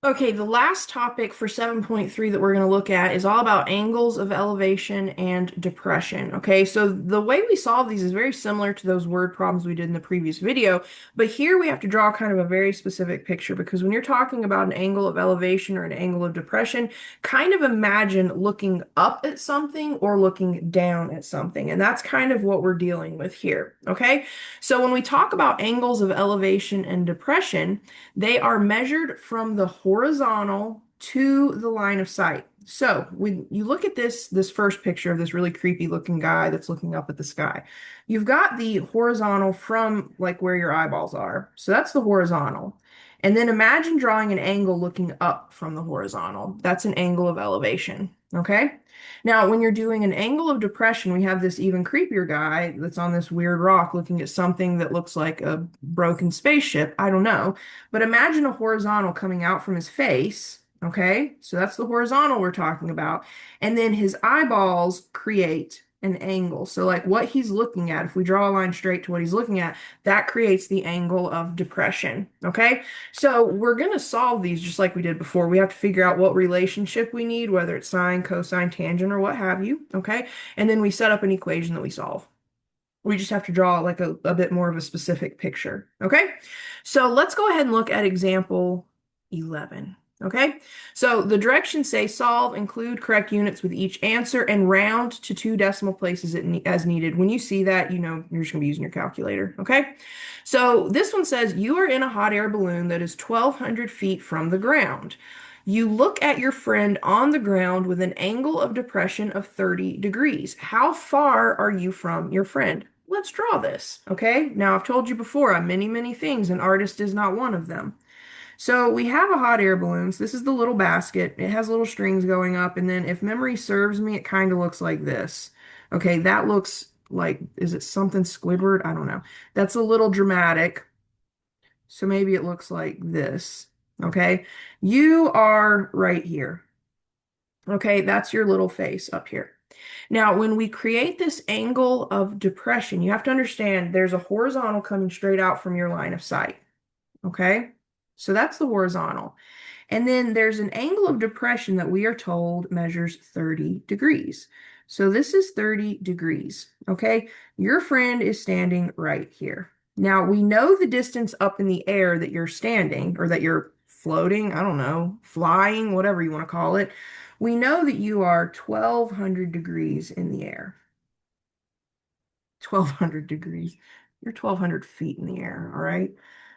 Okay, the last topic for 7.3 that we're going to look at is all about angles of elevation and depression. Okay, so the way we solve these is very similar to those word problems we did in the previous video, but here we have to draw kind of a very specific picture because when you're talking about an angle of elevation or an angle of depression, kind of imagine looking up at something or looking down at something, and that's kind of what we're dealing with here. Okay, so when we talk about angles of elevation and depression, they are measured from the horizontal to the line of sight. So when you look at this first picture of this really creepy looking guy that's looking up at the sky, you've got the horizontal from like where your eyeballs are. So that's the horizontal. And then imagine drawing an angle looking up from the horizontal. That's an angle of elevation. Okay. Now, when you're doing an angle of depression, we have this even creepier guy that's on this weird rock looking at something that looks like a broken spaceship. I don't know. But imagine a horizontal coming out from his face. Okay, so that's the horizontal we're talking about. And then his eyeballs create an angle. So, like what he's looking at, if we draw a line straight to what he's looking at, that creates the angle of depression. Okay, so we're going to solve these just like we did before. We have to figure out what relationship we need, whether it's sine, cosine, tangent, or what have you. Okay, and then we set up an equation that we solve. We just have to draw like a bit more of a specific picture. Okay, so let's go ahead and look at example 11. Okay, so the directions say solve, include correct units with each answer, and round to two decimal places as needed. When you see that, you know you're just going to be using your calculator. Okay, so this one says you are in a hot air balloon that is 1,200 feet from the ground. You look at your friend on the ground with an angle of depression of 30 degrees. How far are you from your friend? Let's draw this, okay? Now, I've told you before, I'm many, many things. An artist is not one of them. So we have a hot air balloon. So this is the little basket. It has little strings going up. And then if memory serves me, it kind of looks like this. Okay, that looks like, is it something Squidward? I don't know. That's a little dramatic. So maybe it looks like this. Okay, you are right here. Okay, that's your little face up here. Now, when we create this angle of depression, you have to understand there's a horizontal coming straight out from your line of sight. Okay, so that's the horizontal. And then there's an angle of depression that we are told measures 30 degrees. So this is 30 degrees. Okay, your friend is standing right here. Now we know the distance up in the air that you're standing or that you're floating, I don't know, flying, whatever you want to call it. We know that you are 1,200 degrees in the air. 1,200 degrees. You're 1,200 feet in the air, all right?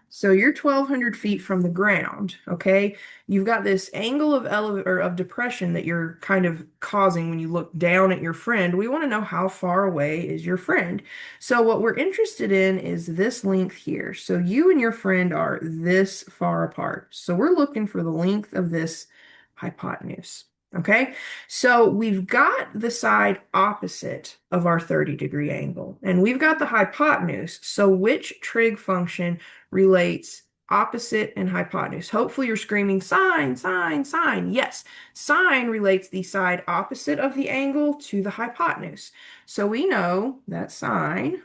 So you're 1,200 feet from the ground, okay? You've got this angle of or of depression that you're kind of causing when you look down at your friend. We want to know how far away is your friend. So what we're interested in is this length here. So you and your friend are this far apart. So we're looking for the length of this hypotenuse. Okay, so we've got the side opposite of our 30-degree angle, and we've got the hypotenuse. So which trig function relates opposite and hypotenuse? Hopefully you're screaming sine, sine, sine. Yes, sine relates the side opposite of the angle to the hypotenuse. So we know that sine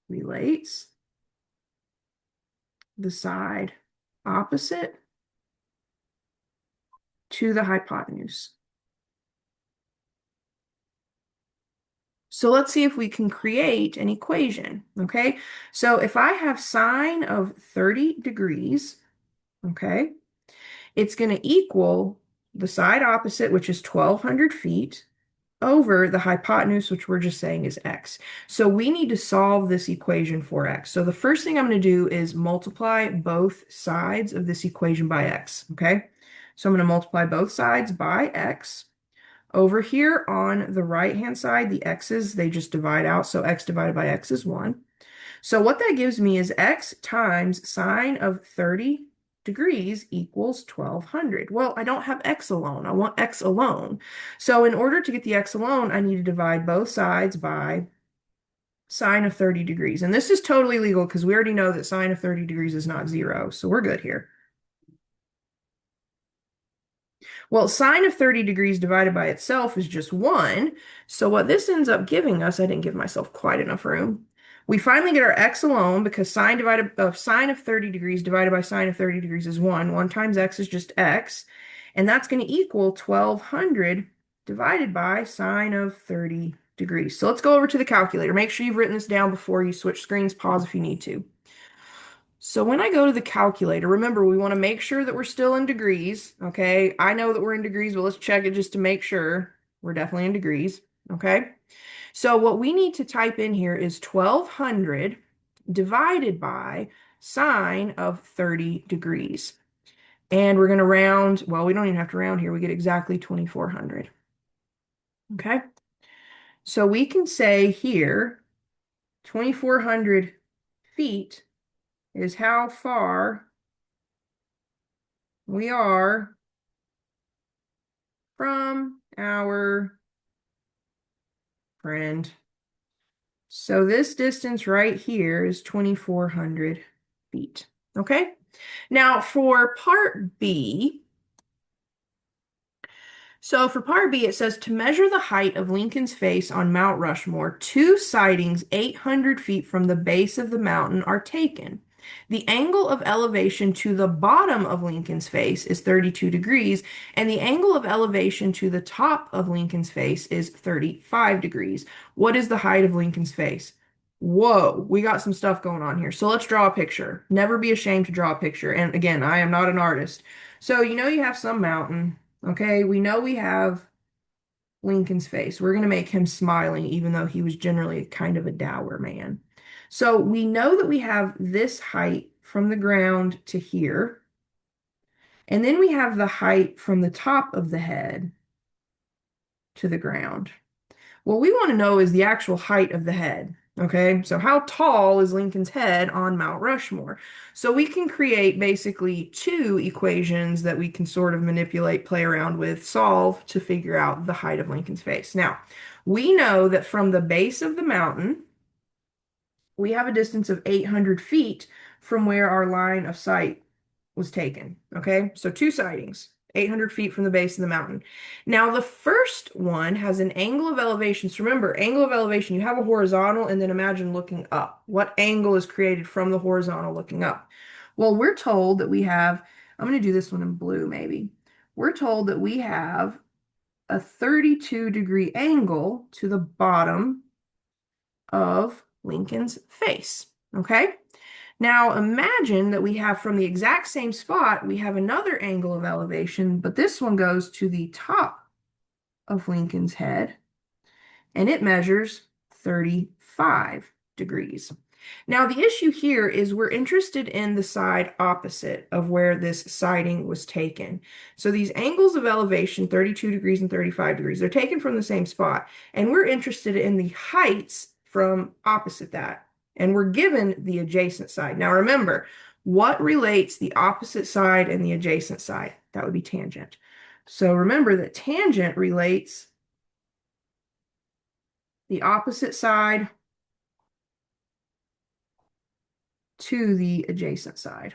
relates the side opposite to the hypotenuse. So let's see if we can create an equation, okay? So if I have sine of 30 degrees, okay, it's going to equal the side opposite, which is 1,200 feet, over the hypotenuse, which we're just saying is x. So we need to solve this equation for x. So the first thing I'm going to do is multiply both sides of this equation by x, okay? So I'm going to multiply both sides by x. Over here on the right-hand side, the x's, they just divide out. So x divided by x is 1. So what that gives me is x times sine of 30 degrees equals 1,200. Well, I don't have x alone. I want x alone. So in order to get the x alone, I need to divide both sides by sine of 30 degrees. And this is totally legal because we already know that sine of 30 degrees is not 0. So we're good here. Well, sine of 30 degrees divided by itself is just 1. So what this ends up giving us, I didn't give myself quite enough room. We finally get our x alone because sine of 30 degrees divided by sine of 30 degrees is 1. 1 times x is just x. And that's going to equal 1200 divided by sine of 30 degrees. So let's go over to the calculator. Make sure you've written this down before you switch screens. Pause if you need to. So when I go to the calculator, remember we want to make sure that we're still in degrees, okay? I know that we're in degrees, but let's check it just to make sure we're definitely in degrees, okay? So what we need to type in here is 1200 divided by sine of 30 degrees. And we're going to round, well, we don't even have to round here. We get exactly 2400. Okay? So we can say here 2400 feet is how far we are from our friend. So this distance right here is 2400 feet. Okay? Now for part B, it says to measure the height of Lincoln's face on Mount Rushmore, two sightings 800 feet from the base of the mountain are taken. The angle of elevation to the bottom of Lincoln's face is 32 degrees, and the angle of elevation to the top of Lincoln's face is 35 degrees. What is the height of Lincoln's face? Whoa, we got some stuff going on here. So let's draw a picture. Never be ashamed to draw a picture. And again, I am not an artist. So you have some mountain. Okay, we know we have Lincoln's face. We're going to make him smiling, even though he was generally kind of a dour man. So we know that we have this height from the ground to here. And then we have the height from the top of the head to the ground. What we want to know is the actual height of the head. Okay, so how tall is Lincoln's head on Mount Rushmore? So we can create basically two equations that we can sort of manipulate, play around with, solve to figure out the height of Lincoln's face. Now, we know that from the base of the mountain, we have a distance of 800 feet from where our line of sight was taken. Okay, so two sightings. 800 feet from the base of the mountain. Now, the first one has an angle of elevation. So remember, angle of elevation, you have a horizontal and then imagine looking up. What angle is created from the horizontal looking up? Well, we're told that we have, I'm going to do this one in blue maybe. We're told that we have a 32-degree angle to the bottom of Lincoln's face. Okay? Now imagine that we have from the exact same spot, we have another angle of elevation, but this one goes to the top of Lincoln's head, and it measures 35 degrees. Now the issue here is we're interested in the side opposite of where this sighting was taken. So these angles of elevation, 32 degrees and 35 degrees, they're taken from the same spot, and we're interested in the heights from opposite that. And we're given the adjacent side. Now remember, what relates the opposite side and the adjacent side? That would be tangent. So remember that tangent relates the opposite side to the adjacent side.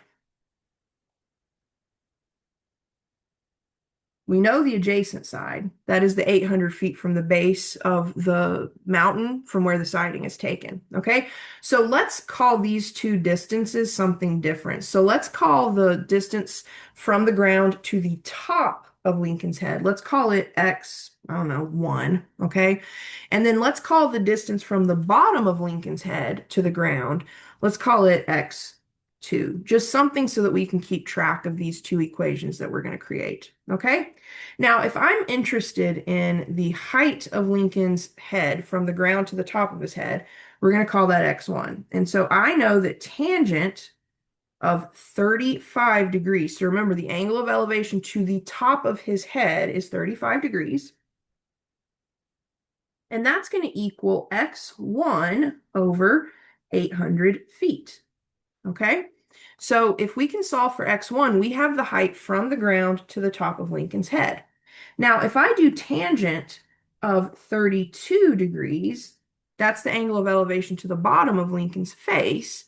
We know the adjacent side, that is the 800 feet from the base of the mountain from where the sighting is taken, okay? So let's call these two distances something different. So let's call the distance from the ground to the top of Lincoln's head, let's call it X, I don't know, 1, okay? And then let's call the distance from the bottom of Lincoln's head to the ground, let's call it X2, just something so that we can keep track of these two equations that we're going to create, okay? Now, if I'm interested in the height of Lincoln's head from the ground to the top of his head, we're going to call that X1. And so I know that tangent of 35 degrees, so remember the angle of elevation to the top of his head is 35 degrees. And that's going to equal X1 over 800 feet, okay? So if we can solve for X1, we have the height from the ground to the top of Lincoln's head. Now, if I do tangent of 32 degrees, that's the angle of elevation to the bottom of Lincoln's face,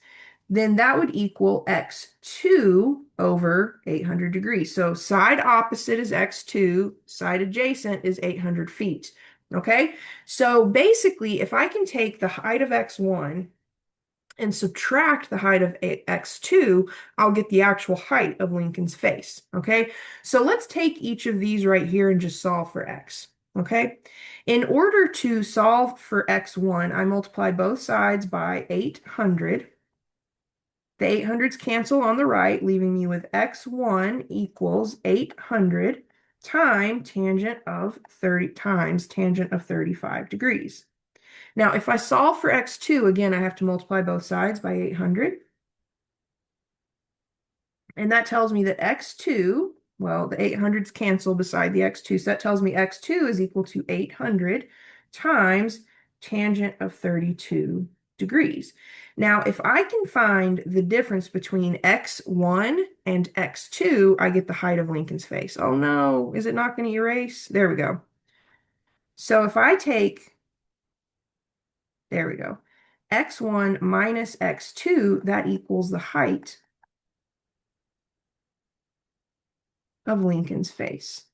then that would equal X2 over 800 degrees. So side opposite is X2, side adjacent is 800 feet. Okay, so basically, if I can take the height of X1 and subtract the height of x2, I'll get the actual height of Lincoln's face, okay? So let's take each of these right here and just solve for x, okay? In order to solve for x1, I multiply both sides by 800. The 800s cancel on the right, leaving me with x1 equals 800 times tangent of 35 degrees. Now, if I solve for x2, again, I have to multiply both sides by 800. And that tells me that x2, well, the 800s cancel beside the x2, so that tells me x2 is equal to 800 times tangent of 32 degrees. Now, if I can find the difference between x1 and x2, I get the height of Lincoln's face. Oh no, is it not going to erase? There we go. So if I take, there we go, x1 minus x2, that equals the height of Lincoln's face.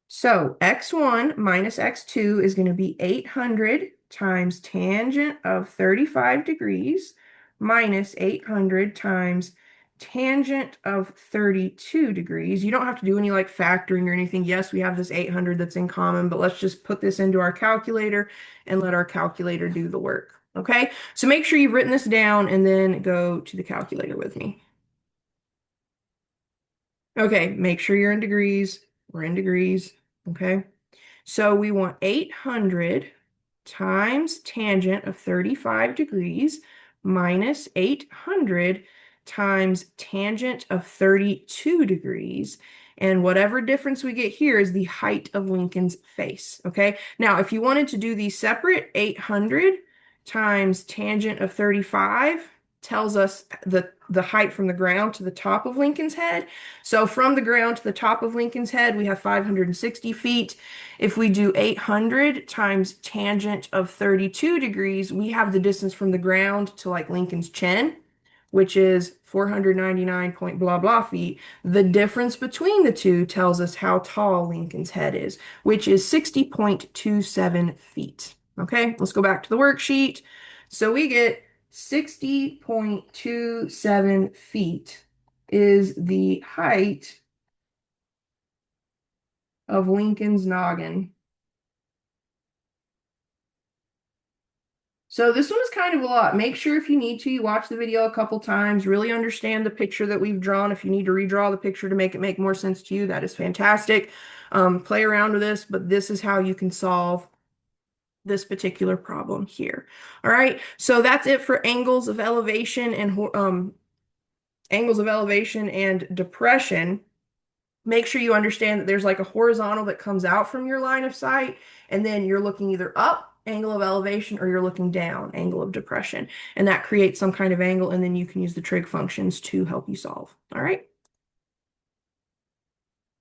So x1 minus x2 is going to be 800 times tangent of 35 degrees minus 800 times tangent of 32 degrees. You don't have to do any like factoring or anything. Yes, we have this 800 that's in common, but let's just put this into our calculator and let our calculator do the work. Okay, so make sure you've written this down and then go to the calculator with me. Okay, make sure you're in degrees. We're in degrees. Okay. So we want 800 times tangent of 35 degrees minus 800 times tangent of 32 degrees. And whatever difference we get here is the height of Lincoln's face. Okay. Now, if you wanted to do these separate, 800 times tangent of 35 tells us the height from the ground to the top of Lincoln's head. So from the ground to the top of Lincoln's head, we have 560 feet. If we do 800 times tangent of 32 degrees, we have the distance from the ground to like Lincoln's chin, which is 499 point blah blah feet. The difference between the two tells us how tall Lincoln's head is, which is 60.27 feet. Okay, let's go back to the worksheet. So we get 60.27 feet is the height of Lincoln's noggin. So this one is kind of a lot. Make sure if you need to, you watch the video a couple times, really understand the picture that we've drawn. If you need to redraw the picture to make it make more sense to you, that is fantastic. Play around with this, but this is how you can solve this particular problem here. All right, so that's it for angles of elevation and depression. Make sure you understand that there's like a horizontal that comes out from your line of sight, and then you're looking either up, angle of elevation, or you're looking down, angle of depression. And that creates some kind of angle, and then you can use the trig functions to help you solve. All right.